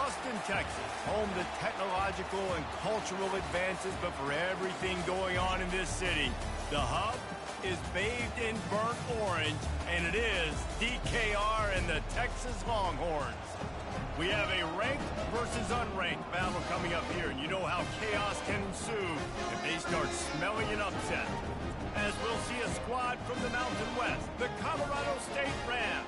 Austin, Texas, home to technological and cultural advances, but for everything going on in this city, the hub is bathed in burnt orange, and it is DKR and the Texas Longhorns. We have a ranked versus unranked battle coming up here, and you know how chaos can ensue if they start smelling an upset. As we'll see a squad from the Mountain West, the Colorado State Rams,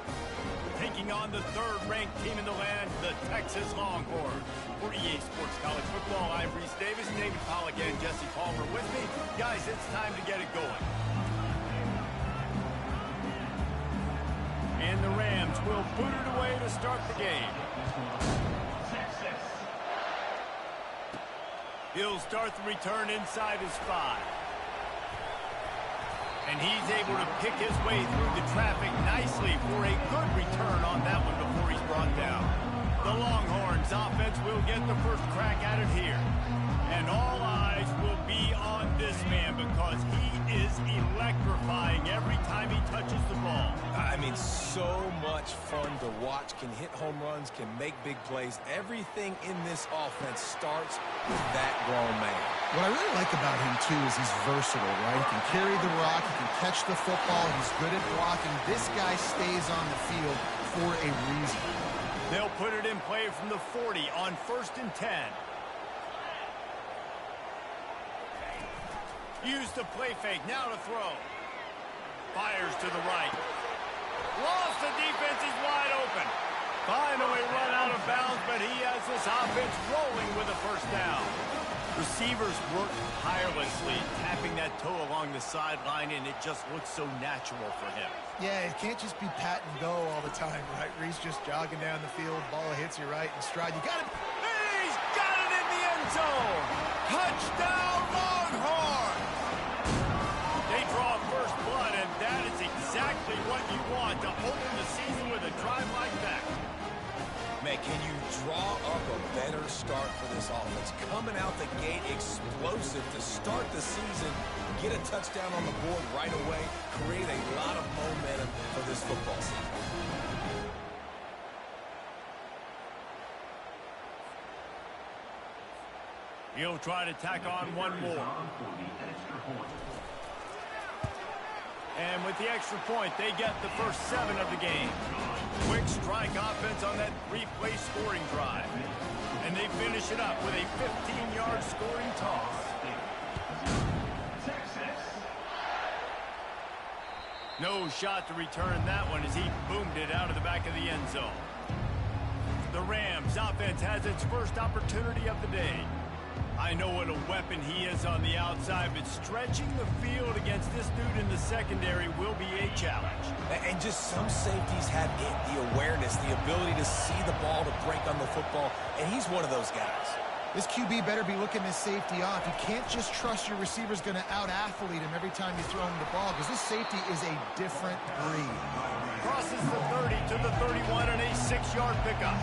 taking on the third-ranked team in the land, the Texas Longhorns. For EA Sports College Football, I'm Reese Davis, David Pollack, and Jesse Palmer with me. Guys, it's time to get it going. And the Rams will boot it away to start the game. He'll start the return inside his 5. And he's able to pick his way through the traffic nicely for a good return on that one before he's brought down. The Longhorns offense will get the first crack at it here. And all eyes will be on this man because he is electrifying every time he touches the ball. I mean, so much fun to watch. Can hit home runs, can make big plays. Everything in this offense starts with that grown man. What I really like about him, too, is he's versatile, right? He can carry the rock, he can catch the football, he's good at blocking. This guy stays on the field for a reason. They'll put it in play from the 40 on 1st and 10. Use the play fake, now to throw. Fires to the right. Lost, the defense is wide open. Finally run out of bounds, but he has this offense rolling with a first down. Receivers work tirelessly, tapping that toe along the sideline, and it just looks so natural for him. Yeah, it can't just be pat and go all the time, right? Reese just jogging down the field, ball hits you right in stride. You got it. He's got it in the end zone. Touchdown, Longhorns! They draw first blood, and that is exactly what you want to open the season with a drive like that. Man, can you draw up a better start for this offense? Coming out the gate explosive to start the season, get a touchdown on the board right away, create a lot of momentum for this football season. He'll try to tack on one more. And with the extra point, they get the first 7 of the game. Quick strike offense on that 3-play scoring drive. And they finish it up with a 15-yard scoring toss. No shot to return that one as he boomed it out of the back of the end zone. The Rams offense has its first opportunity of the day. I know what a weapon he is on the outside, but stretching the field against this dude in the secondary will be a challenge. And just some safeties have it, the awareness, the ability to see the ball, to break on the football, and he's one of those guys. This QB better be looking this safety off. You can't just trust your receiver's going to out-athlete him every time you throw him the ball, because this safety is a different breed. Crosses the 30 to the 31 and a 6-yard pickup.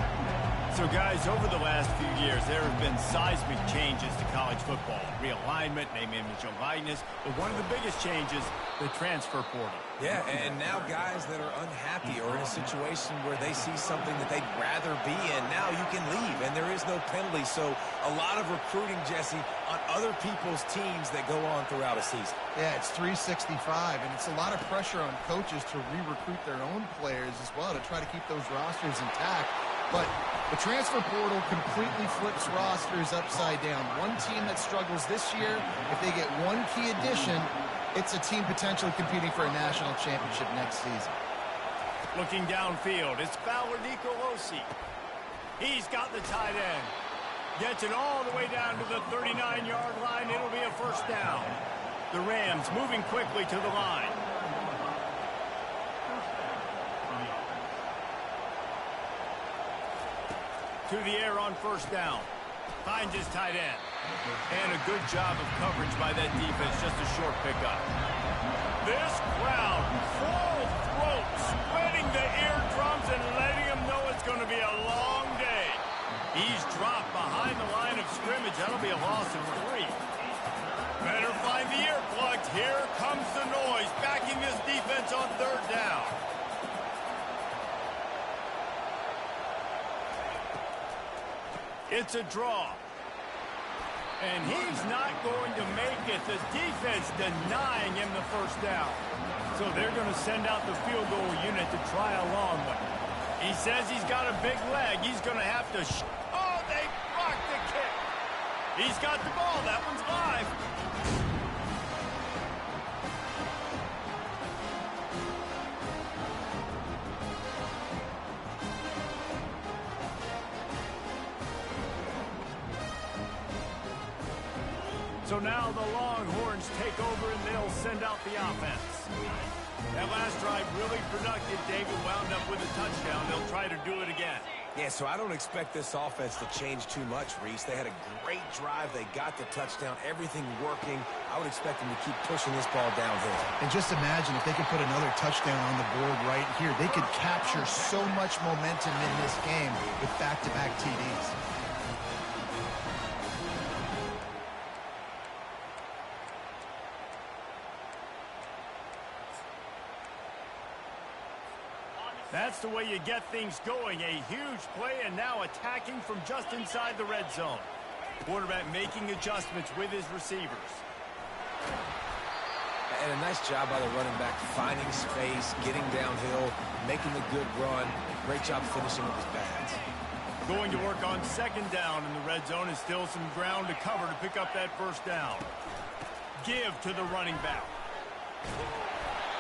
So, guys, over the last few years, there have been seismic changes to college football. Realignment, name, image, and likeness. But one of the biggest changes, the transfer portal. Yeah, and now guys that are unhappy or in a situation where they see something that they'd rather be in, now you can leave, and there is no penalty. So a lot of recruiting, Jesse, on other people's teams that go on throughout a season. Yeah, it's 365, and it's a lot of pressure on coaches to re-recruit their own players as well to try to keep those rosters intact. But the transfer portal completely flips rosters upside down. One team that struggles this year, if they get one key addition, it's a team potentially competing for a national championship next season. Looking downfield, it's Fowler Nicolosi. He's got the tight end. Gets it all the way down to the 39-yard line. It'll be a first down. The Rams moving quickly to the line. To the air on first down. Finds his tight end. And a good job of coverage by that defense. Just a short pickup. This crowd, full throat, sweating the eardrums and letting them know it's going to be a long day. He's dropped behind the line of scrimmage. That'll be a loss of 3. Better find the earplugs. Here comes the noise, backing this defense on third down. It's a draw. And he's not going to make it. The defense denying him the first down. So they're going to send out the field goal unit to try a long one. He says he's got a big leg. He's going to have to... Oh, they blocked the kick. He's got the ball. That one's live. So now the Longhorns take over and they'll send out the offense. That last drive really productive. David wound up with a touchdown. They'll try to do it again. Yeah, so I don't expect this offense to change too much, Reese. They had a great drive. They got the touchdown. Everything working. I would expect them to keep pushing this ball downhill. And just imagine if they could put another touchdown on the board right here. They could capture so much momentum in this game with back-to-back TDs. That's the way you get things going. A huge play and now attacking from just inside the red zone. Quarterback making adjustments with his receivers. And a nice job by the running back, finding space, getting downhill, making a good run. Great job finishing with his pads. Going to work on second down in the red zone and still some ground to cover to pick up that first down. Give to the running back.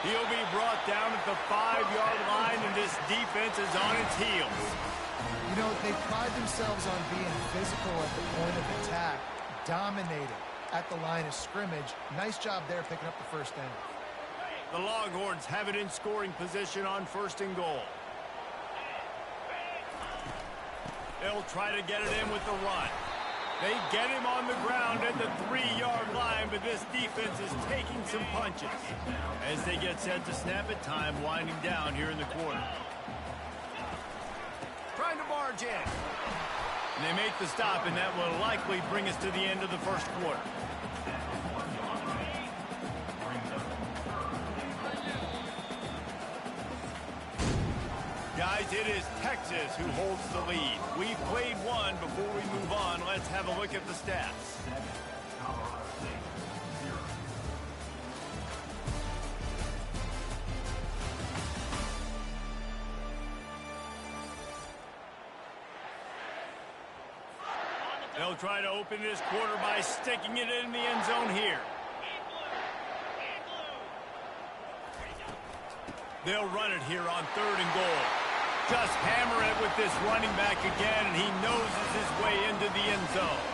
He'll be brought down at the 5-yard line, and this defense is on its heels. You know, they pride themselves on being physical at the point of attack, dominating at the line of scrimmage. Nice job there picking up the first down. The Longhorns have it in scoring position on first and goal. They'll try to get it in with the run. They get him on the ground at the 3-yard line, but this defense is taking some punches. As they get set to snap it, time winding down here in the quarter. Trying to barge in. And they make the stop, and that will likely bring us to the end of the first quarter. Guys, it is Texas who holds the lead. We've played one. Before we move on, let's have a look at the stats. They'll try to open this quarter by sticking it in the end zone here. They'll run it here on third and goal. Just hammer it with this running back again, and he noses his way into the end zone.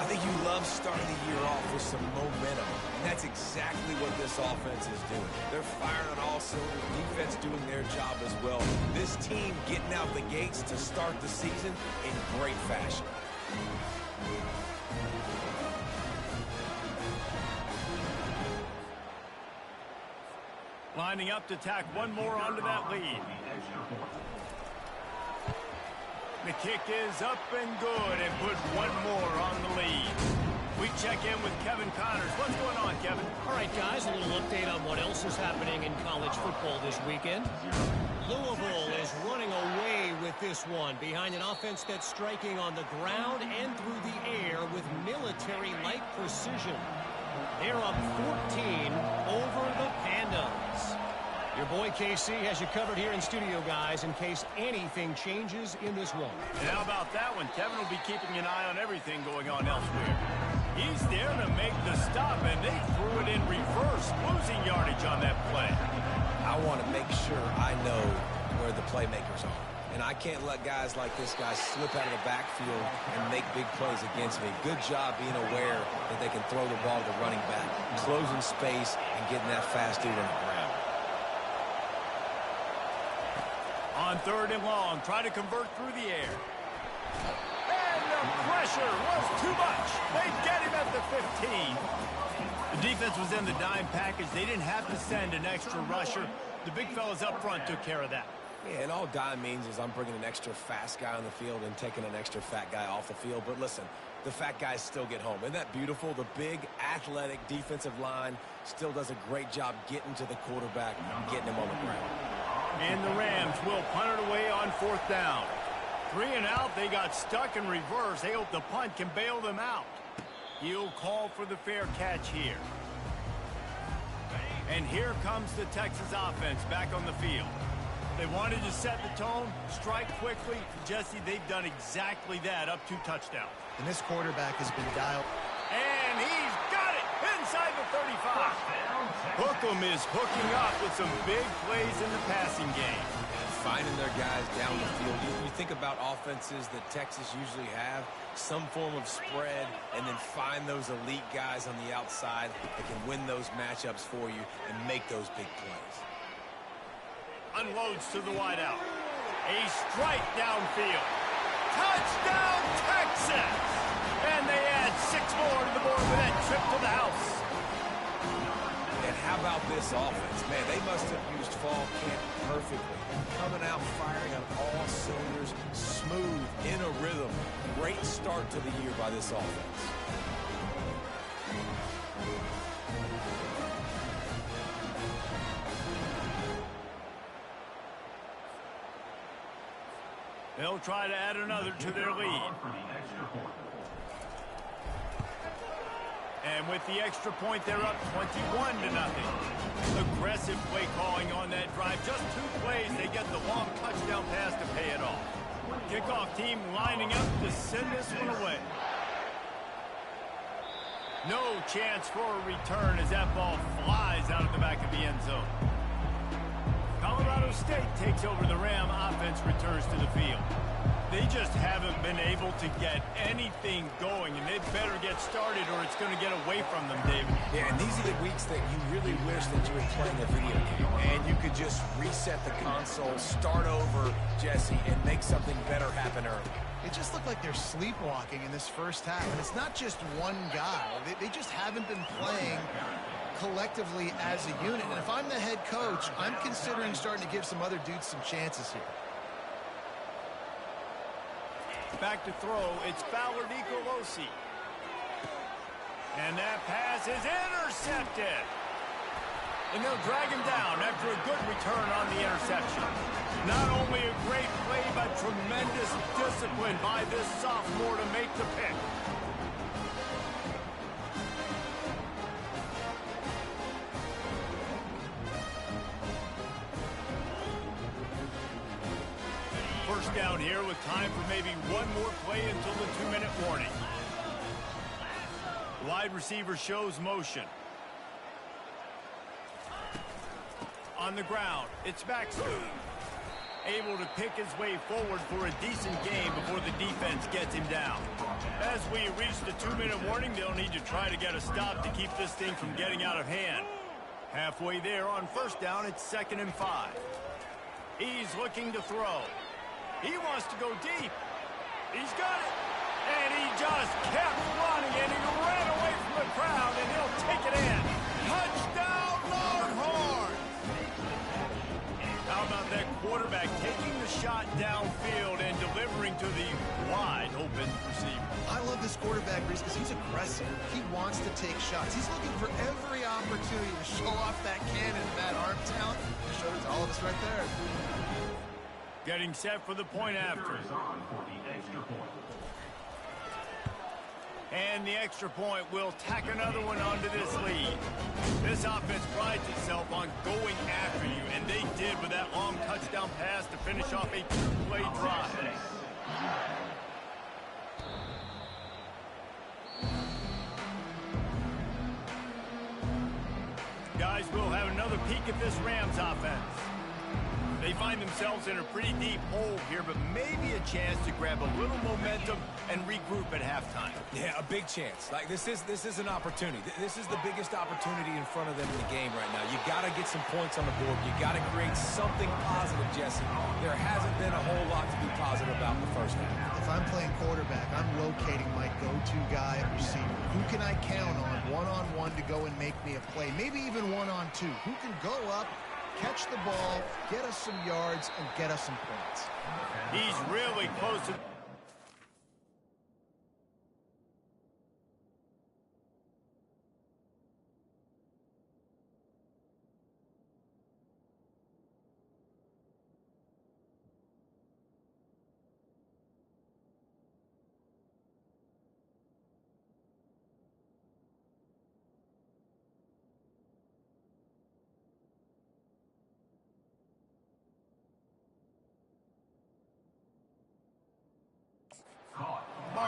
I think you love starting the year off with some momentum, and that's exactly what this offense is doing. They're firing on all cylinders, defense doing their job as well. This team getting out the gates to start the season in great fashion. Lining up to tack one more onto that lead. The kick is up and good and put one more on the lead. We check in with Kevin Connors. What's going on, Kevin? All right, guys, a little update on what else is happening in college football this weekend. Louisville is running away with this one behind an offense that's striking on the ground and through the air with military-like precision. They're up 14 over the Pandas. Your boy KC has you covered here in studio, guys, in case anything changes in this one. And how about that one? Kevin will be keeping an eye on everything going on elsewhere. He's there to make the stop, and they threw it in reverse, losing yardage on that play. I want to make sure I know where the playmakers are. And I can't let guys like this guy slip out of the backfield and make big plays against me. Good job being aware that they can throw the ball to the running back, closing space, and getting that fast dude on the ground. On third and long, try to convert through the air. And the pressure was too much. They get him at the 15. The defense was in the dime package. They didn't have to send an extra rusher. The big fellas up front took care of that. Yeah, and all dime means is I'm bringing an extra fast guy on the field and taking an extra fat guy off the field. But listen, the fat guys still get home. Isn't that beautiful? The big, athletic defensive line still does a great job getting to the quarterback and getting him on the ground. And the Rams will punt it away on fourth down. 3 and out, they got stuck in reverse. They hope the punt can bail them out. He'll call for the fair catch here. And here comes the Texas offense back on the field. They wanted to set the tone, strike quickly. Jesse, they've done exactly that, up 2 touchdowns. And this quarterback has been dialed. And he's got it inside the 35. Hookem is hooking up with some big plays in the passing game. Finding their guys down the field. You think about offenses that Texas usually have, some form of spread, and then find those elite guys on the outside that can win those matchups for you and make those big plays. Unloads to the wideout. A strike downfield. Touchdown, Texas! And they add 6 more to the board with that trip to the house. And how about this offense? Man, they must have used fall camp perfectly. Coming out firing on all cylinders, smooth, in a rhythm. Great start to the year by this offense. They'll try to add another to their lead. And with the extra point, they're up 21-0. Aggressive play calling on that drive. Just 2 plays, they get the long touchdown pass to pay it off. Kickoff team lining up to send this one away. No chance for a return as that ball flies out of the back of the end zone. Colorado State takes over the Ram. Offense returns to the field. They just haven't been able to get anything going, and they better get started or it's going to get away from them, David. Yeah, and these are the weeks that you really wish that you were playing a video game, and you could just reset the console, start over, Jesse, and make something better happen early. It just looked like they're sleepwalking in this first half, and it's not just one guy. They just haven't been playing collectively as a unit, and if I'm the head coach, I'm considering starting to give some other dudes some chances here. Back to throw, it's Fowler Nicolosi. And that pass is intercepted. And they'll drag him down after a good return on the interception. Not only a great play, but tremendous discipline by this sophomore to make the pick. First down here with time for maybe one more play until the 2-minute warning. Wide receiver shows motion. On the ground, it's Baxter. Able to pick his way forward for a decent game before the defense gets him down. As we reach the 2-minute warning, they'll need to try to get a stop to keep this thing from getting out of hand. Halfway there on first down, it's 2nd and 5. He's looking to throw. He wants to go deep. He's got it. And he just kept running, and he ran away from the crowd, and he'll take it in. Touchdown, Longhorns! How about that quarterback taking the shot downfield and delivering to the wide-open receiver? I love this quarterback, Reese, because he's aggressive. He wants to take shots. He's looking for every opportunity to show off that cannon, that arm talent. He showed it to all of us right there. Getting set for the point after. And the extra point will tack another one onto this lead. This offense prides itself on going after you, and they did with that long touchdown pass to finish off a 2-play drive. Guys, we'll have another peek at this Rams offense. They find themselves in a pretty deep hole here, but maybe a chance to grab a little momentum and regroup at halftime. Yeah, a big chance. Like this is an opportunity. This is the biggest opportunity in front of them in the game right now. You got to get some points on the board. You got to create something positive, Jesse. There hasn't been a whole lot to be positive about in the first half. If I'm playing quarterback, I'm locating my go-to guy at receiver. Who can I count on one-on-one to go and make me a play? Maybe even one-on-two. Who can go up, catch the ball, get us some yards, and get us some points? He's really close to...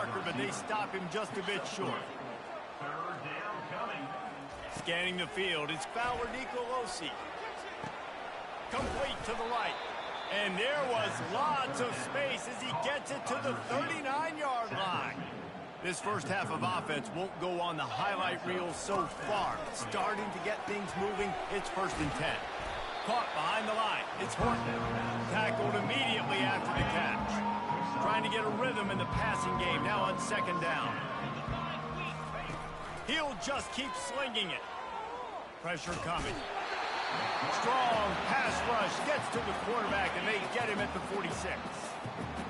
marker, but they stop him just a bit short. Scanning the field, it's Fowler Nicolosi. Complete to the right. And there was lots of space as he gets it to the 39-yard line. This first half of offense won't go on the highlight reel so far. Starting to get things moving, it's 1st and 10. Caught behind the line, it's Horton. Tackled immediately after the catch. Trying to get a rhythm in the passing game, now on 2nd down. He'll just keep slinging it. Pressure coming. Strong pass rush gets to the quarterback, and they get him at the 46.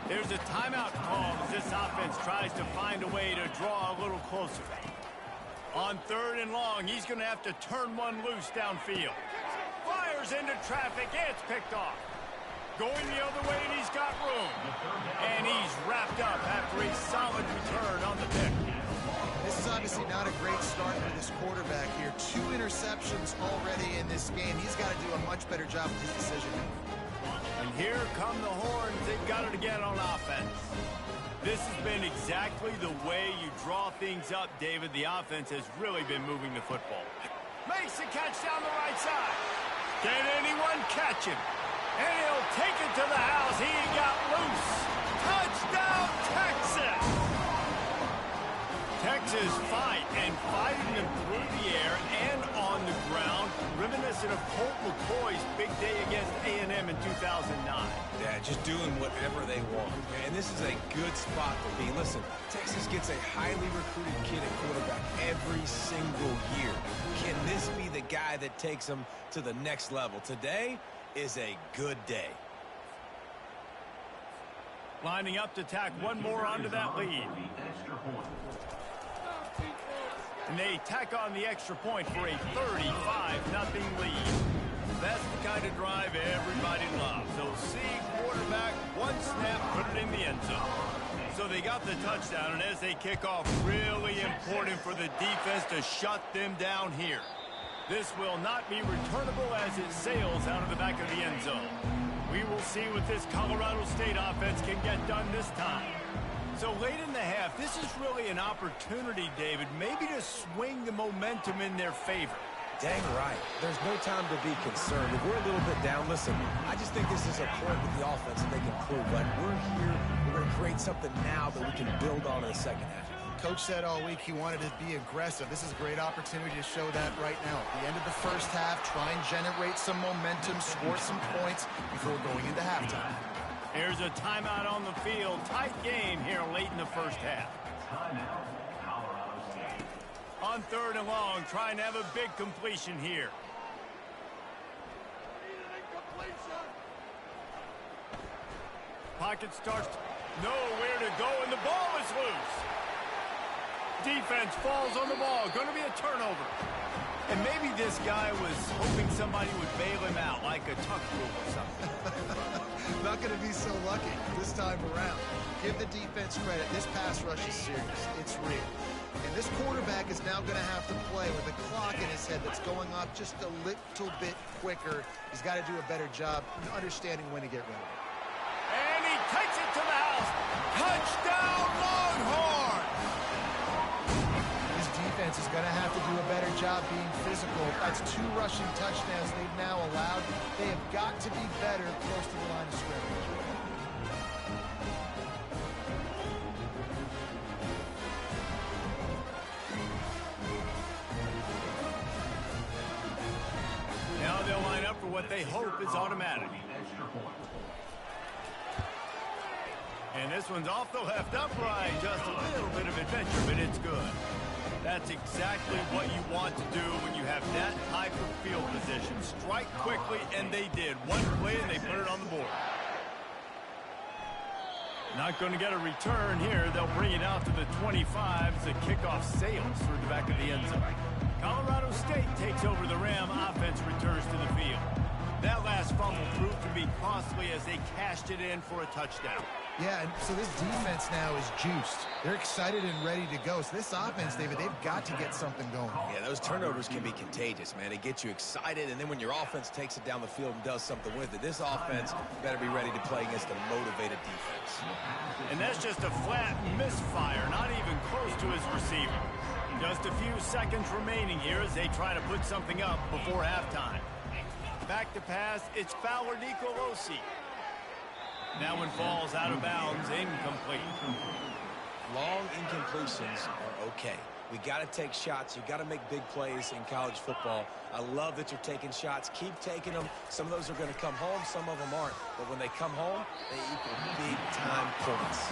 There's a timeout call as this offense tries to find a way to draw a little closer. On 3rd and long, he's going to have to turn one loose downfield. Fires into traffic, and it's picked off. Going the other way, and he's got room. And he's wrapped up after a solid return on the pick. This is obviously not a great start for this quarterback here. 2 interceptions already in this game. He's got to do a much better job with his decision. And here come the Horns. They've got it again on offense. This has been exactly the way you draw things up, David. The offense has really been moving the football. Makes the catch down the right side. Can anyone catch him? And he'll take it to the house. He got loose. Touchdown, Texas! Texas fighting them through the air and on the ground, reminiscent of Colt McCoy's big day against A&M in 2009. Yeah, just doing whatever they want. And this is a good spot to be. Listen, Texas gets a highly recruited kid at quarterback every single year. Can this be the guy that takes them to the next level? Today is a good day. Lining up to tack one more onto that lead. And they tack on the extra point for a 35-0 lead. That's the kind of drive everybody loves. They'll see quarterback, one snap, put it in the end zone. So they got the touchdown, and as they kick off, really important for the defense to shut them down here. This will not be returnable as it sails out of the back of the end zone. We will see what this Colorado State offense can get done this time. So late in the half, this is really an opportunity, David, maybe to swing the momentum in their favor. Dang right. There's no time to be concerned. If we're a little bit down, listen, I just think this is a point with the offense that they can prove. Like, we're here, we're going to create something now that we can build on in the second half. Coach said all week he wanted to be aggressive. This is a great opportunity to show that right now. At the end of the first half, try and generate some momentum, score some points before going into halftime. Here's a timeout on the field. Tight game here late in the first half. On 3rd and long, trying to have a big completion here. Pocket starts nowhere to go, and the ball is loose. Defense falls on the ball. Going to be a turnover. And maybe this guy was hoping somebody would bail him out, like a tuck rule or something. Not going to be so lucky this time around. Give the defense credit. This pass rush is serious. It's real. And this quarterback is now going to have to play with a clock in his head that's going off just a little bit quicker. He's got to do a better job understanding when to get rid of it. And he takes it to the house. Touchdown, Longhorns! This defense is going to have to do a better job being physical. That's 2 rushing touchdowns they've now allowed. They have got to be better close to the line of scrimmage. Now they'll line up for what they hope is automatic. And this one's off the left upright. Just a little bit of adventure, but it's good. That's exactly what you want to do when you have that type of field position. Strike quickly, and they did. One play, and they put it on the board. Not going to get a return here. They'll bring it out to the 25 as the kickoff sails through the back of the end zone. Colorado State takes over the Ram. Offense returns to the field. That last fumble proved to be costly as they cashed it in for a touchdown. Yeah, and so this defense now is juiced. They're excited and ready to go. So this offense, David, they've got to get something going. Yeah, those turnovers can be contagious, man. It gets you excited, and then when your offense takes it down the field and does something with it, this offense better be ready to play against a motivated defense. And that's just a flat misfire, to his receiver. Just a few seconds remaining here as they try to put something up before halftime. Back to pass, it's Fowler Nicolosi. That one falls out of bounds, incomplete. Long incompletions are okay. We got to take shots. You got to make big plays in college football. I love that you're taking shots. Keep taking them. Some of those are going to come home. Some of them aren't. But when they come home, they equal big-time points.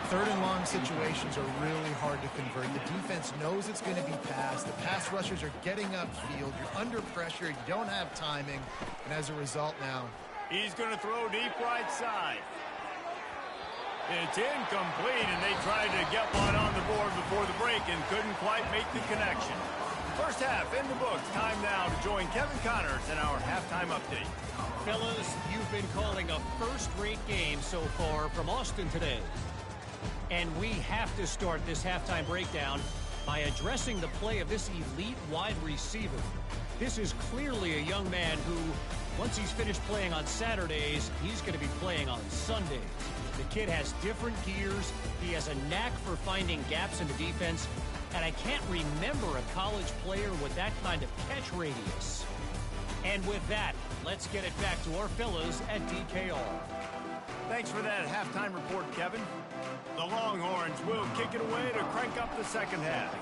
Third and long situations are really hard to convert. The defense knows it's going to be passed. The pass rushers are getting upfield. You're under pressure. You don't have timing. And as a result now, he's going to throw deep right side. It's incomplete, and they tried to get one on the board before the break and couldn't quite make the connection. First half in the books. Time now to join Kevin Connors in our halftime update. Fellas, you've been calling a first-rate game so far from Austin today. And we have to start this halftime breakdown by addressing the play of this elite wide receiver. This is clearly a young man who, once he's finished playing on Saturdays, he's going to be playing on Sundays. The kid has different gears. He has a knack for finding gaps in the defense. And I can't remember a college player with that kind of catch radius. And with that, let's get it back to our fellows at DKR. Thanks for that halftime report, Kevin. The Longhorns will kick it away to crank up the second half.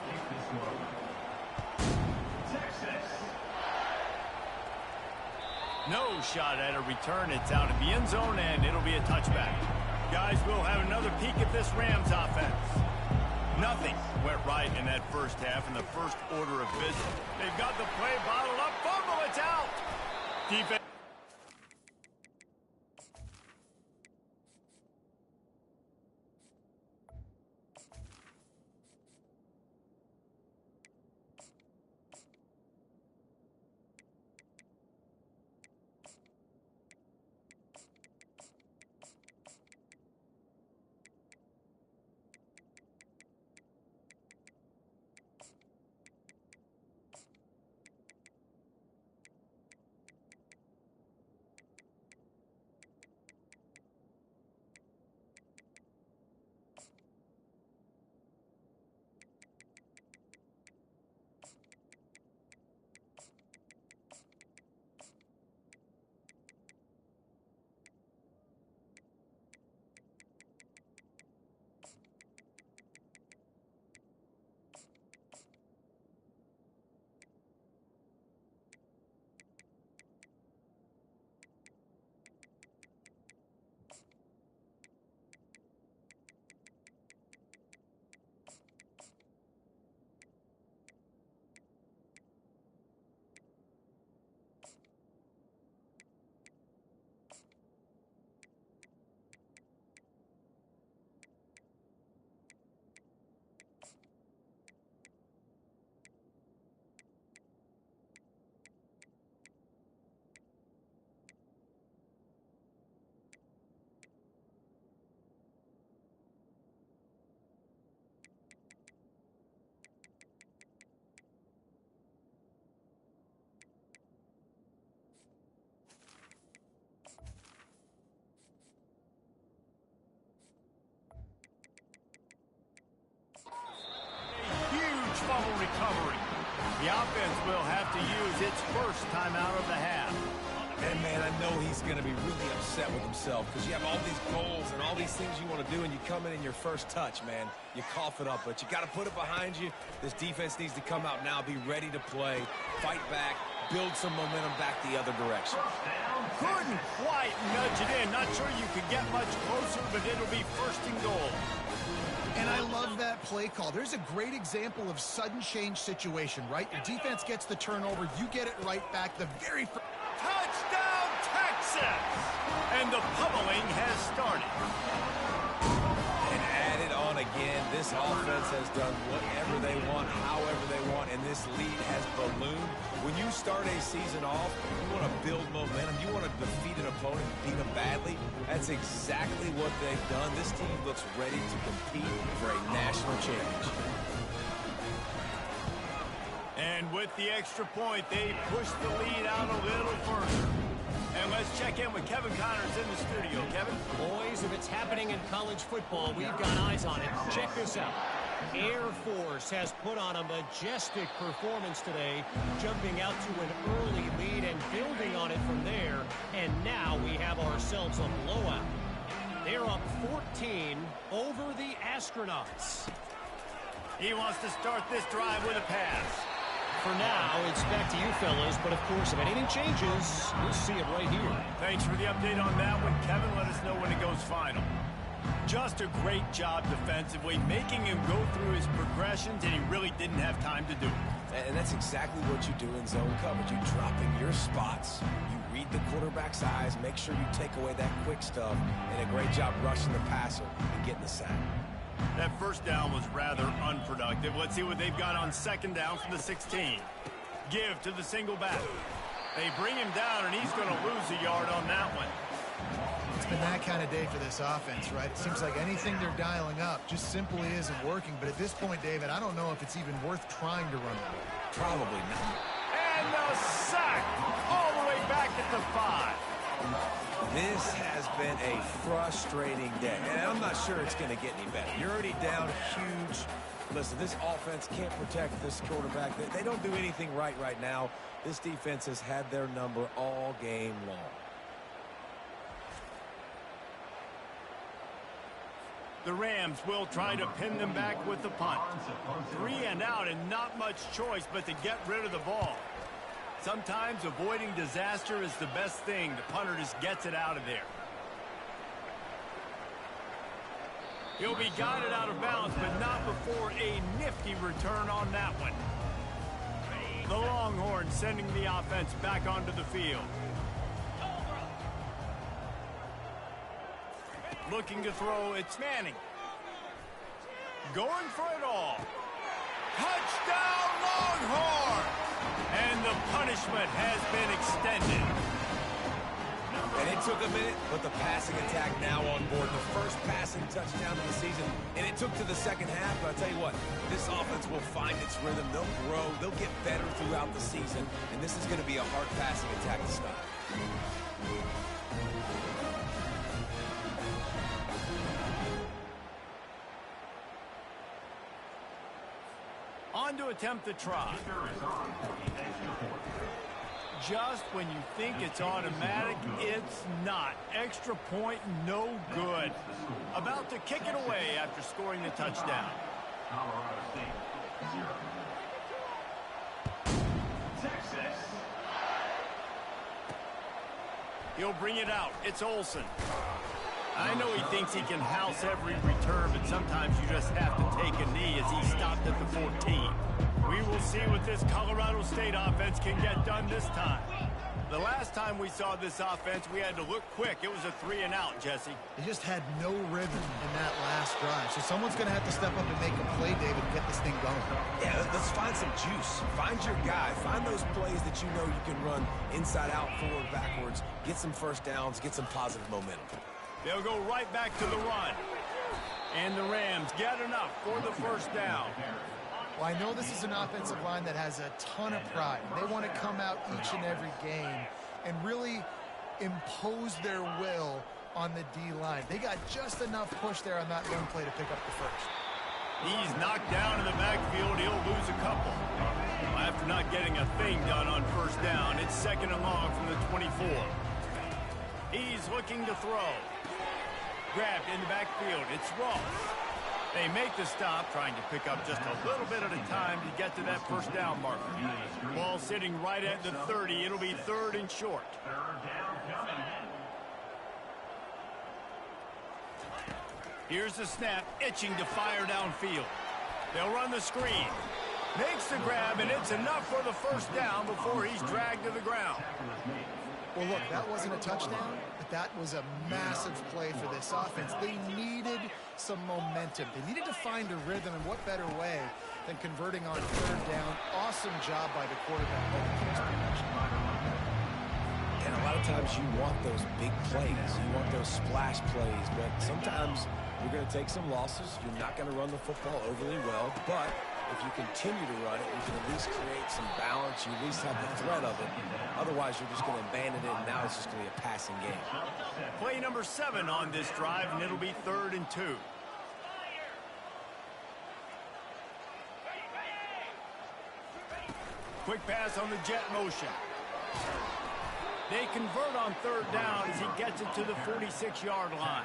No shot at a return. It's out of the end zone, and it'll be a touchback. Guys, we'll have another peek at this Rams offense. Nothing went right in that first half in the first order of business. They've got the play bottled up. Fumble, it's out. Defense. Fumble recovery. The offense will have to use its first timeout of the half. And, man, I know he's going to be really upset with himself because you have all these goals and all these things you want to do, and you come in your first touch, man. You cough it up, but you got to put it behind you. This defense needs to come out now, be ready to play, fight back, build some momentum back the other direction. Couldn't quite nudge it in. Not sure you could get much closer, but it'll be first and goal. and I love that play call. There's a great example of sudden change situation, right? Your defense gets the turnover, you get it right back the very first. Touchdown, Texas! And the pummeling has started. And added on again, this offense has done whatever they want, however they want, and this lead has ballooned. When you start a season off, you want to build momentum. You want to defeat an opponent, beat them badly. That's exactly what they've done. This team looks ready to compete for a national championship. And with the extra point, they push the lead out a little further. And let's check in with Kevin Connors in the studio. Kevin? Boys, if it's happening in college football, we've got eyes on it. Check this out. Air Force has put on a majestic performance today, jumping out to an early lead and building on it from there. And now we have ourselves a blowout. They're up 14 over the Astronauts. He wants to start this drive with a pass. For now, it's back to you fellas, but of course, if anything changes, we'll see it right here. Thanks for the update on that one, Kevin. Let us know when it goes final. Just a great job defensively, making him go through his progressions, and he really didn't have time to do it. And that's exactly what you do in zone coverage. You drop in your spots, you read the quarterback's eyes, make sure you take away that quick stuff, and a great job rushing the passer and getting the sack. That first down was rather unproductive. Let's see what they've got on second down from the 16. Give to the single back. They bring him down, and he's going to lose a yard on that one. It's been that kind of day for this offense, right? It seems like anything they're dialing up just simply isn't working. But at this point, David, I don't know if it's even worth trying to run that. Probably not. And the sack all the way back at the 5. This has been a frustrating day, and I'm not sure it's going to get any better. You're already down huge. Listen, this offense can't protect this quarterback. They don't do anything right now. This defense has had their number all game long. The Rams will try to pin them back with the punt. 3 and out and not much choice but to get rid of the ball. Sometimes avoiding disaster is the best thing. The punter just gets it out of there. He'll be guided out of bounds, but not before a nifty return on that one. The Longhorns sending the offense back onto the field. Looking to throw, it's Manning. Going for it all. Touchdown, Longhorns! And the punishment has been extended. And it took a minute, but the passing attack now on board. The first passing touchdown of the season. And it took to the second half, but I'll tell you what, this offense will find its rhythm. They'll grow. They'll get better throughout the season. And this is going to be a hard passing attack to stop. On to attempt the try. Just when you think it's automatic, it's not. Extra point, no good. About to kick it away after scoring the touchdown. He'll bring it out. It's Olsen. I know he thinks he can house every return, but sometimes you just have to take a knee as he stopped at the 14. We will see what this Colorado State offense can get done this time. The last time we saw this offense, we had to look quick. It was a 3 and out, Jesse. They just had no rhythm in that last drive. So someone's going to have to step up and make a play, David, and get this thing going. Yeah, let's find some juice. Find your guy. Find those plays that you know you can run inside out, forward, backwards. Get some first downs. Get some positive momentum. They'll go right back to the run. And the Rams get enough for the first down. Well, I know this is an offensive line that has a ton of pride. They want to come out each and every game and really impose their will on the D-line. They got just enough push there on that one play to pick up the first. He's knocked down in the backfield. He'll lose a couple. After not getting a thing done on first down, it's 2nd and long from the 24. He's looking to throw. Grabbed in the backfield. It's Ross. They make the stop, trying to pick up just a little bit at a time to get to that first down marker. Ball sitting right at the 30. It'll be 3rd and short. Here's the snap, itching to fire downfield. They'll run the screen. Makes the grab, and it's enough for the first down before he's dragged to the ground. Well, look, that wasn't a touchdown, but that was a massive play for this offense. They needed some momentum. They needed to find a rhythm, and what better way than converting on 3rd down. Awesome job by the quarterback. And a lot of times you want those big plays. You want those splash plays, but sometimes you're going to take some losses. You're not going to run the football overly well, but if you continue to run it, you can at least create some balance. You at least have the threat of it. Otherwise, you're just going to abandon it, and now it's just going to be a passing game. Play number 7 on this drive, and it'll be 3rd and 2. Quick pass on the jet motion. They convert on third down as he gets it to the 46-yard line.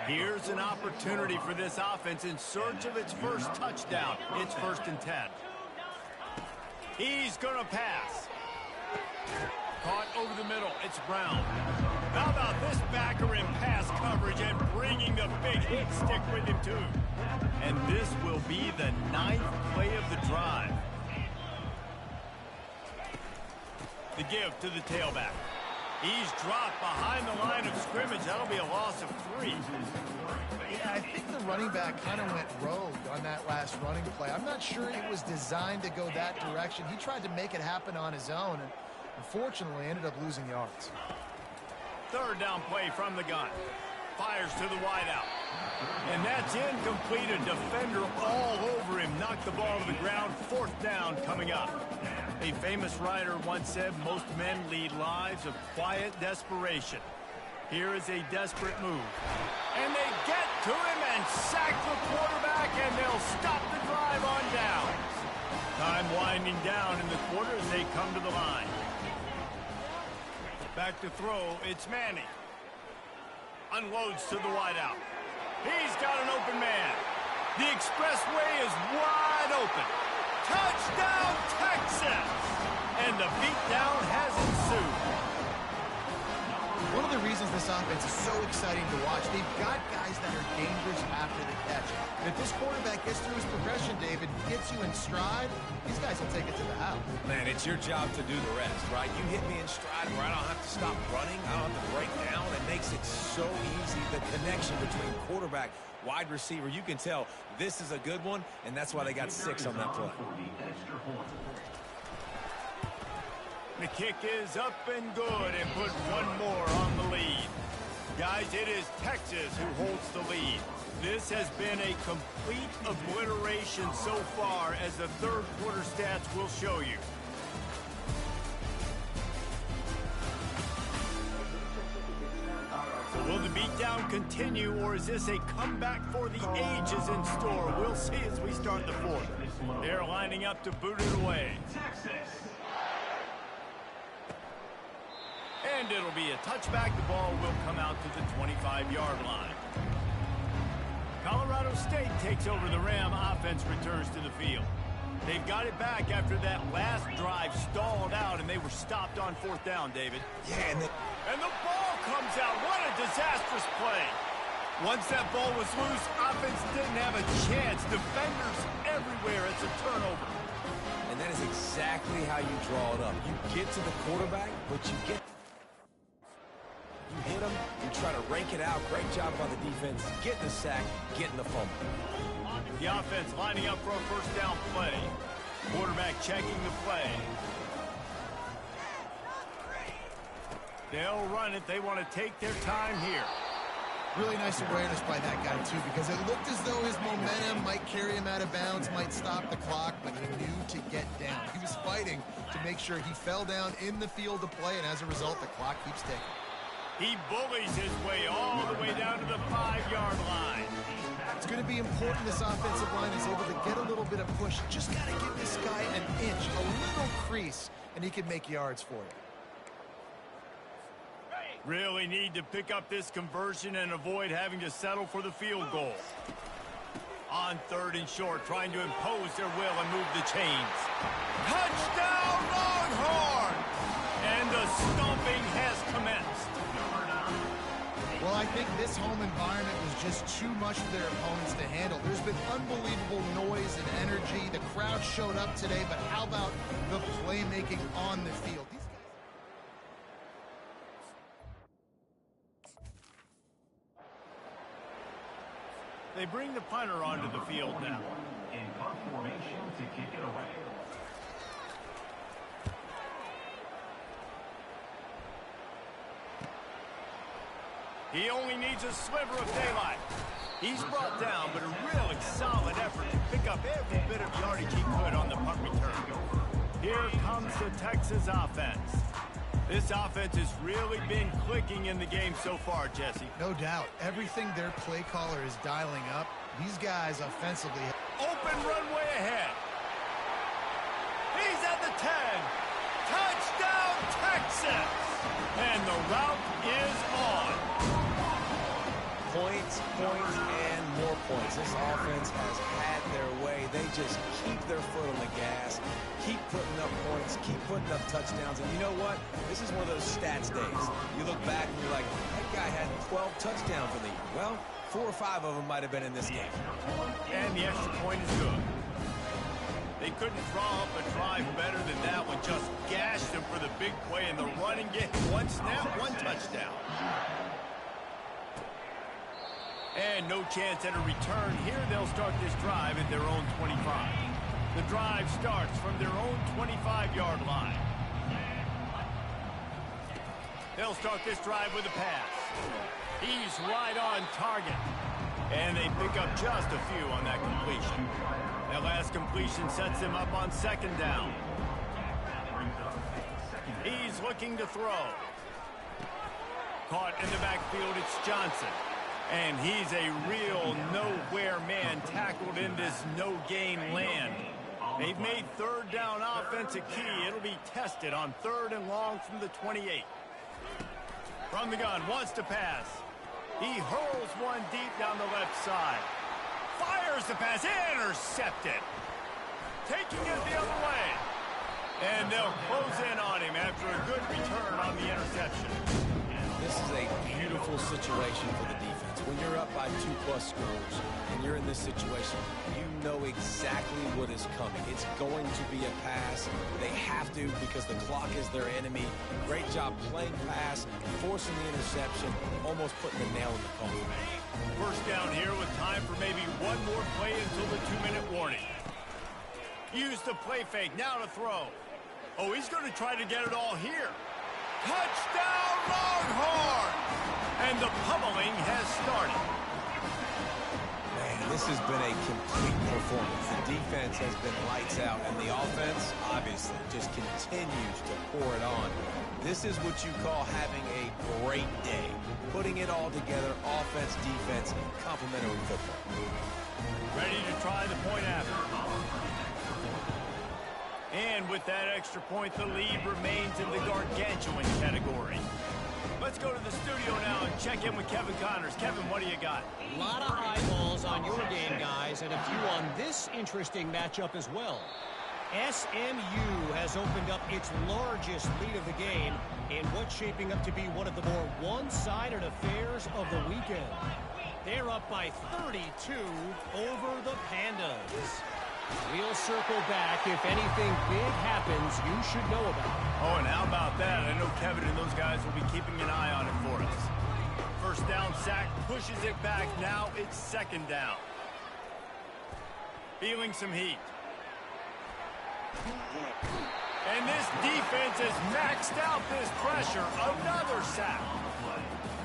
Here's an opportunity for this offense in search of its first touchdown. It's 1st and 10. He's going to pass. Caught over the middle. It's Brown. How about this backer in pass coverage and bringing the big hit stick with him, too. And this will be the 9th play of the drive. The give to the tailback. He's dropped behind the line of scrimmage. That'll be a loss of 3. Yeah, I think the running back kind of went rogue on that last running play. I'm not sure it was designed to go that direction. He tried to make it happen on his own and unfortunately ended up losing yards. 3rd down play from the gun. Fires to the wideout. And that's incomplete. A defender all over him. Knocked the ball to the ground. 4th down coming up. A famous writer once said most men lead lives of quiet desperation. Here is a desperate move. And they get to him and sack the quarterback, and they'll stop the drive on down. Time winding down in the quarter as they come to the line. Back to throw, it's Manning. Unloads to the wideout. He's got an open man. The expressway is wide open. Touchdown, Texas! And the beatdown has ensued. One of the reasons this offense is so exciting to watch, they've got guys that are dangerous after the catch. And if this quarterback gets through his progression, David, gets you in stride, these guys will take it to the house. Man, it's your job to do the rest, right? You hit me in stride where I don't have to stop running, I don't have to break down. It makes it so easy, the connection between quarterback, wide receiver. You can tell this is a good one, and that's why they got 6 on that play. The kick is up and good and put one more on the lead. Guys, it is Texas who holds the lead. This has been a complete obliteration so far, as the 3rd quarter stats will show you. So will the beatdown continue, or is this a comeback for the ages in store? We'll see as we start the 4th. They're lining up to boot it away. And it'll be a touchback. The ball will come out to the 25-yard line. Colorado State takes over the Ram. Offense returns to the field. They've got it back after that last drive stalled out, and they were stopped on 4th down, David. Yeah, and the ball comes out. What a disastrous play. Once that ball was loose, offense didn't have a chance. Defenders everywhere. It's a turnover. And that is exactly how you draw it up. You get to the quarterback, but you hit him, you try to rake it out. Great job by the defense. Getting the sack, getting the fumble. The offense lining up for a 1st down play. Quarterback checking the play. They'll run it. They want to take their time here. Really nice awareness by that guy, too, because it looked as though his momentum might carry him out of bounds, might stop the clock, but he knew to get down. He was fighting to make sure he fell down in the field to play, and as a result, the clock keeps ticking. He bullies his way all the way down to the 5-yard line. It's going to be important this offensive line is able to get a little bit of push. Just got to give this guy an inch, a little crease, and he can make yards for you. Really need to pick up this conversion and avoid having to settle for the field goal. On 3rd and short, trying to impose their will and move the chains. Touchdown, Longhorns! And the stomping has commenced. Well, I think this home environment was just too much for their opponents to handle. There's been unbelievable noise and energy. The crowd showed up today, but how about the playmaking on the field? They bring the punter onto the field now. In punt formation to kick it away. He only needs a sliver of daylight. He's brought down, but a really solid effort to pick up every bit of yardage he could on the punt return. Here comes the Texas offense. This offense has really been clicking in the game so far, Jesse. No doubt. Everything their play caller is dialing up, these guys offensively. Open runway ahead. He He's at the 10. Touchdown, Texas. And the route is on. Points, points, and more points. This offense has had their way. They just keep their foot on the gas, keep putting up points, keep putting up touchdowns. And you know what? This is one of those stats days. You look back and you're like, that guy had 12 touchdowns in the year. Well, 4 or 5 of them might have been in this game. And the extra point is good. They couldn't draw up a drive better than that one. Just gashed them for the big play in the running game. One snap, one touchdown. And no chance at a return. Here they'll start this drive at their own 25. The drive starts from their own 25-yard line. They'll start this drive with a pass. He's right on target. And they pick up just a few on that completion. That last completion sets him up on second down. He's looking to throw. Caught in the backfield, it's Johnson. And he's a real nowhere man tackled in this no-gain land. They've made third down offense a key. It'll be tested on 3rd and long from the 28. From the gun, wants to pass. He hurls one deep down the left side. Fires the pass, intercepted. Taking it the other way. And they'll close in on him after a good return on the interception. This is a beautiful situation for the defense. When you're up by 2+ scores and you're in this situation, you know exactly what is coming. It's going to be a pass. They have to because the clock is their enemy. Great job playing pass, forcing the interception, almost putting the nail in the coffin. First down here with time for maybe one more play until the 2-minute warning. Use the play fake, now to throw. Oh, he's going to try to get it all here. Touchdown, Longhorns! And the pummeling has started. Man, this has been a complete performance. The defense has been lights out, and the offense, obviously, just continues to pour it on. This is what you call having a great day. Putting it all together, offense, defense, complementary football. Ready to try the point after. And with that extra point, the lead remains in the gargantuan category. Let's go to the studio now and check in with Kevin Connors. Kevin, what do you got? A lot of eyeballs on your game, guys, and a few on this interesting matchup as well. SMU has opened up its largest lead of the game in what's shaping up to be one of the more one-sided affairs of the weekend. They're up by 32 over the Pandas. We'll circle back if anything big happens you should know about. Oh, and how about that? I know Kevin and those guys will be keeping an eye on it for us. First down sack, pushes it back. Now it's second down. Feeling some heat. And this defense has maxed out this pressure. Another sack.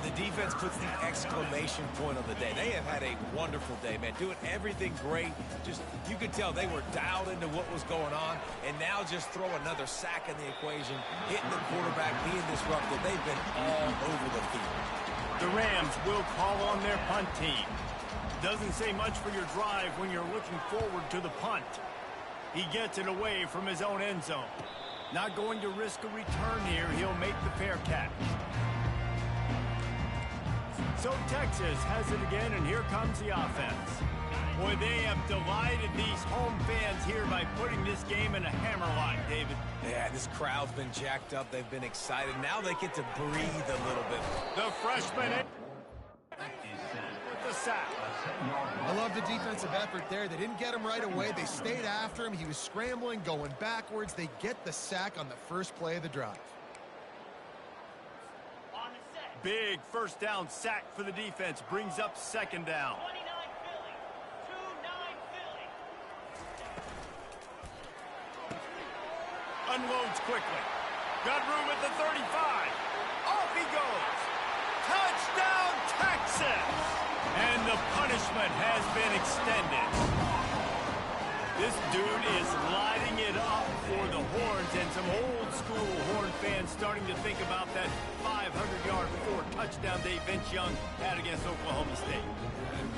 The defense puts the exclamation point on the day. They have had a wonderful day, man. Doing everything great. Just, you could tell they were dialed into what was going on. And now just throw another sack in the equation. Hitting the quarterback, being disrupted. They've been all over the field. The Rams will call on their punt team. Doesn't say much for your drive when you're looking forward to the punt. He gets it away from his own end zone. Not going to risk a return here. He'll make the fair catch. So Texas has it again, and here comes the offense. Boy, they have delighted these home fans here by putting this game in a hammerlock, David. Yeah, this crowd's been jacked up. They've been excited. Now they get to breathe a little bit. The freshman with the sack. I love the defensive effort there. They didn't get him right away. They stayed after him. He was scrambling, going backwards. They get the sack on the first play of the drive. Big first down sack for the defense. Brings up second down. 29 Philly. 2-9 Philly. Unloads quickly. Got room at the 35. Off he goes. Touchdown, Texas! And the punishment has been extended. This dude is lighting it up. for the Horns, and some old-school Horn fans starting to think about that 500-yard four-touchdown day Vince Young had against Oklahoma State.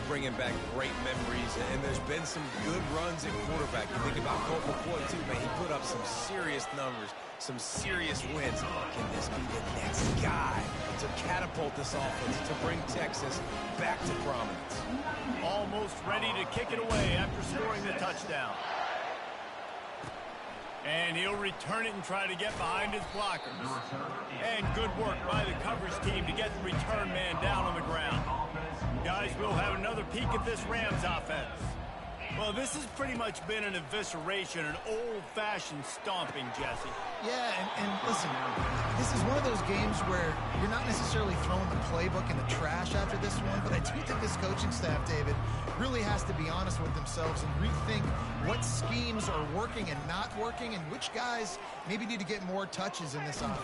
Bringing back great memories, and there's been some good runs at quarterback. You think about Colt McCoy, too, man. He put up some serious numbers, some serious wins. Can this be the next guy to catapult this offense, to bring Texas back to prominence? Almost ready to kick it away after scoring the touchdown. And he'll return it and try to get behind his blockers. And good work by the coverage team to get the return man down on the ground. Guys, we'll have another peek at this Rams offense. Well, this has pretty much been an evisceration, an old-fashioned stomping, Jesse. Yeah, and listen, this is one of those games where you're not necessarily throwing the playbook in the trash after this one, but I do think this coaching staff, David, really has to be honest with themselves and rethink what schemes are working and not working and which guys maybe need to get more touches in this offense.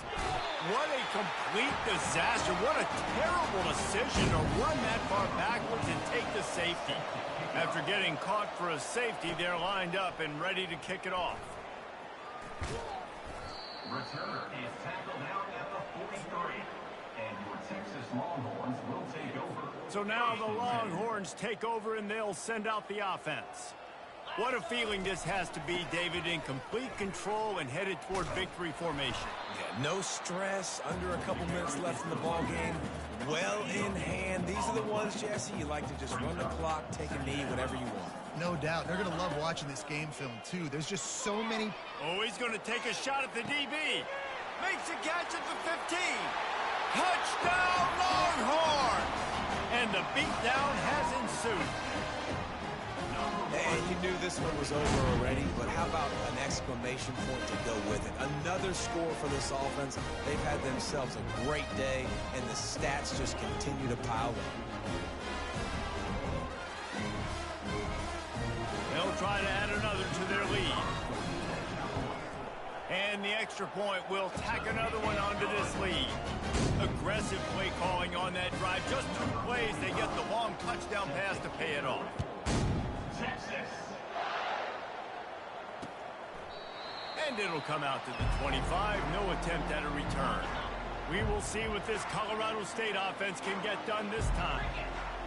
What a complete disaster. What a terrible decision to run that far backwards and take the safety. After getting caught for a safety, they're lined up and ready to kick it off. Returner is tackled out at the 43. And your Texas Longhorns will take over. So now the Longhorns take over and they'll send out the offense. What a feeling this has to be, David, in complete control and headed toward victory formation. Yeah, no stress, under a couple minutes left in the ball game. Well in hand. These are the ones, Jesse, you like to just run the clock, take a knee, whatever you want. No doubt. They're going to love watching this game film, too. There's just so many. Oh, he's going to take a shot at the DB. Makes a catch at the 15. Touchdown, Longhorns! And the beatdown has ensued. And you knew this one was over already, but how about an exclamation point to go with it? Another score for this offense. They've had themselves a great day, and the stats just continue to pile up. They'll try to add another to their lead. And the extra point will tack another one onto this lead. Aggressive play calling on that drive. Just 2 plays, they get the long touchdown pass to pay it off. Texas. And it'll come out to the 25. No attempt at a return. We will see what this Colorado State offense can get done this time.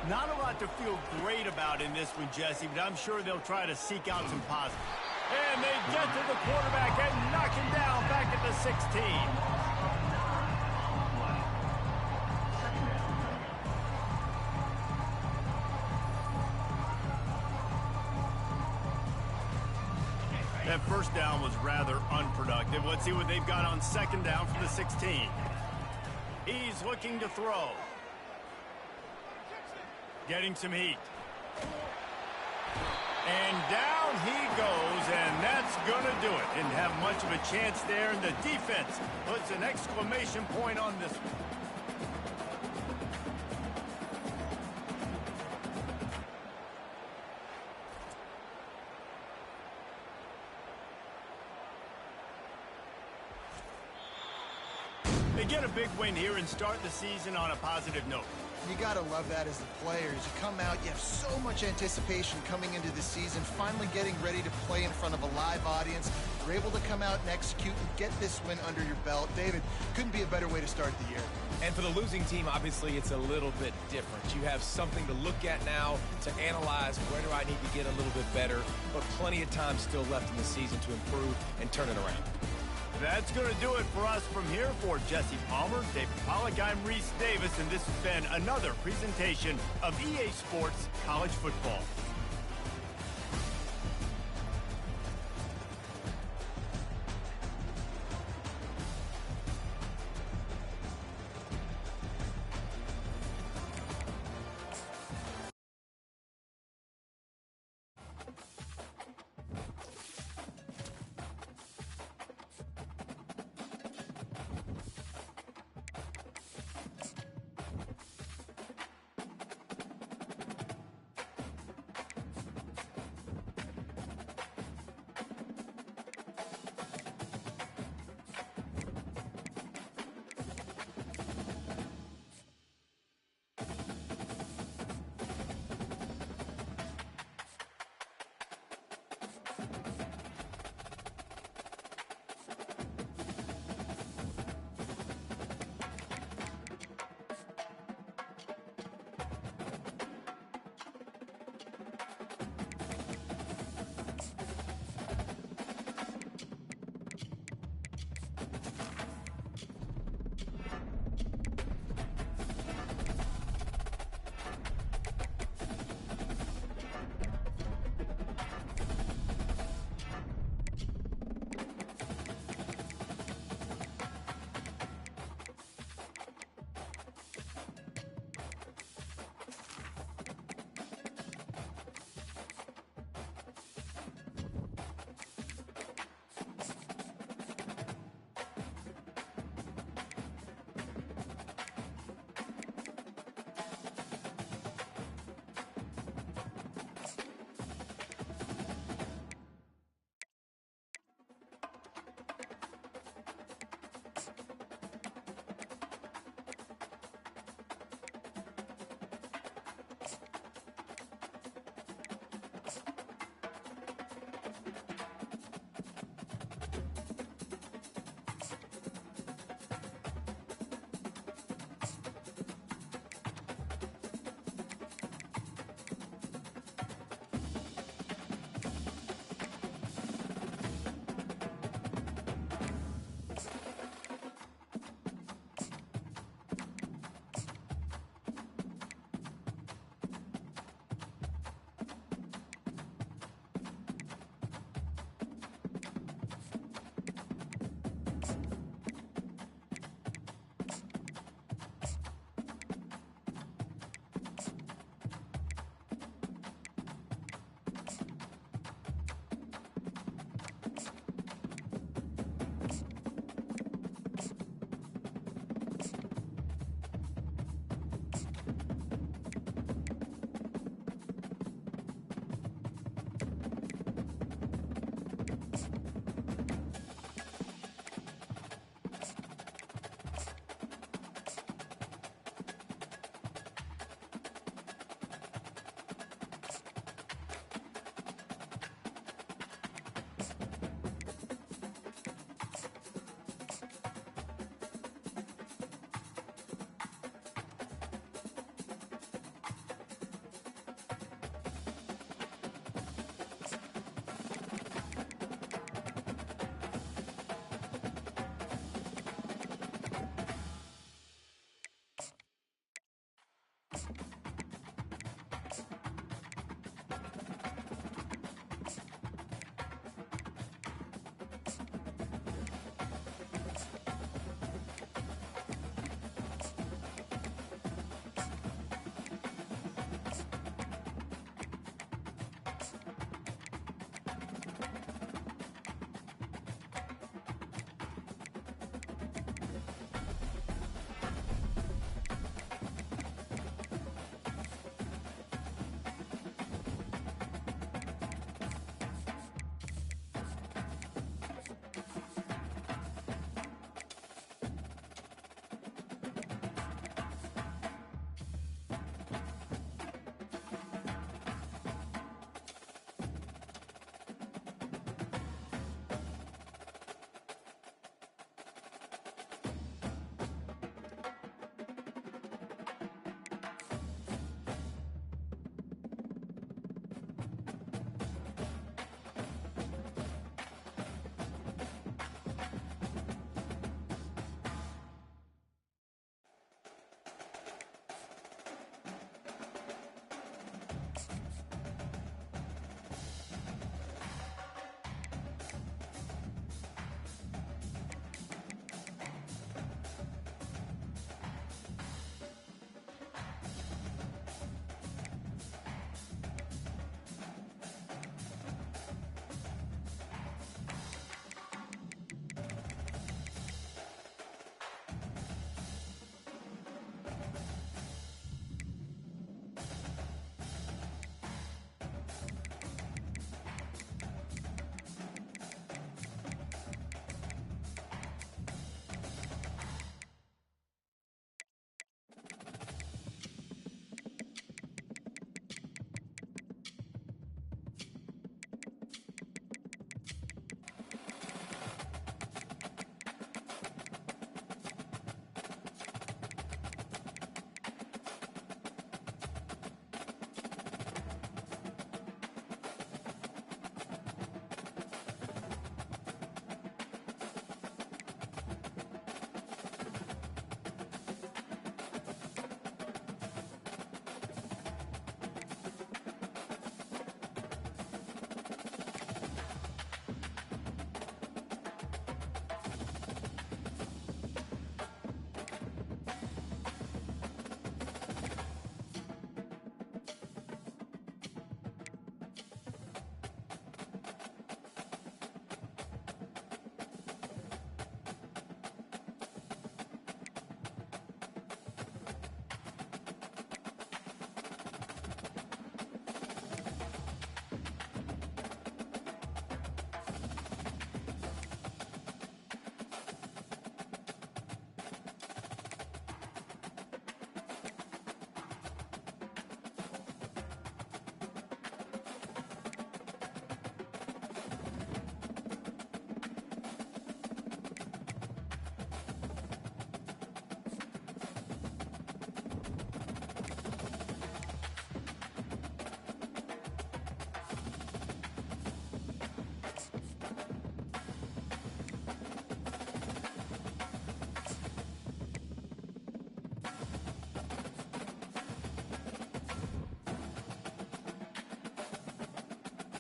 Not a lot to feel great about in this one, Jesse, but I'm sure they'll try to seek out some positives. And they get to the quarterback and knock him down back at the 16. That first down was rather unproductive. Let's see what they've got on second down for the 16. He's looking to throw. Getting some heat. And down he goes, and that's going to do it. Didn't have much of a chance there, and the defense puts an exclamation point on this one. They get a big win here and start the season on a positive note. You got to love that as the players. You come out, you have so much anticipation coming into the season, finally getting ready to play in front of a live audience. You're able to come out and execute and get this win under your belt. David, couldn't be a better way to start the year. And for the losing team, obviously, it's a little bit different. You have something to look at now to analyze where do I need to get a little bit better, but plenty of time still left in the season to improve and turn it around. That's going to do it for us from here. For Jesse Palmer, David Pollack, I'm Reese Davis, and this has been another presentation of EA Sports College Football.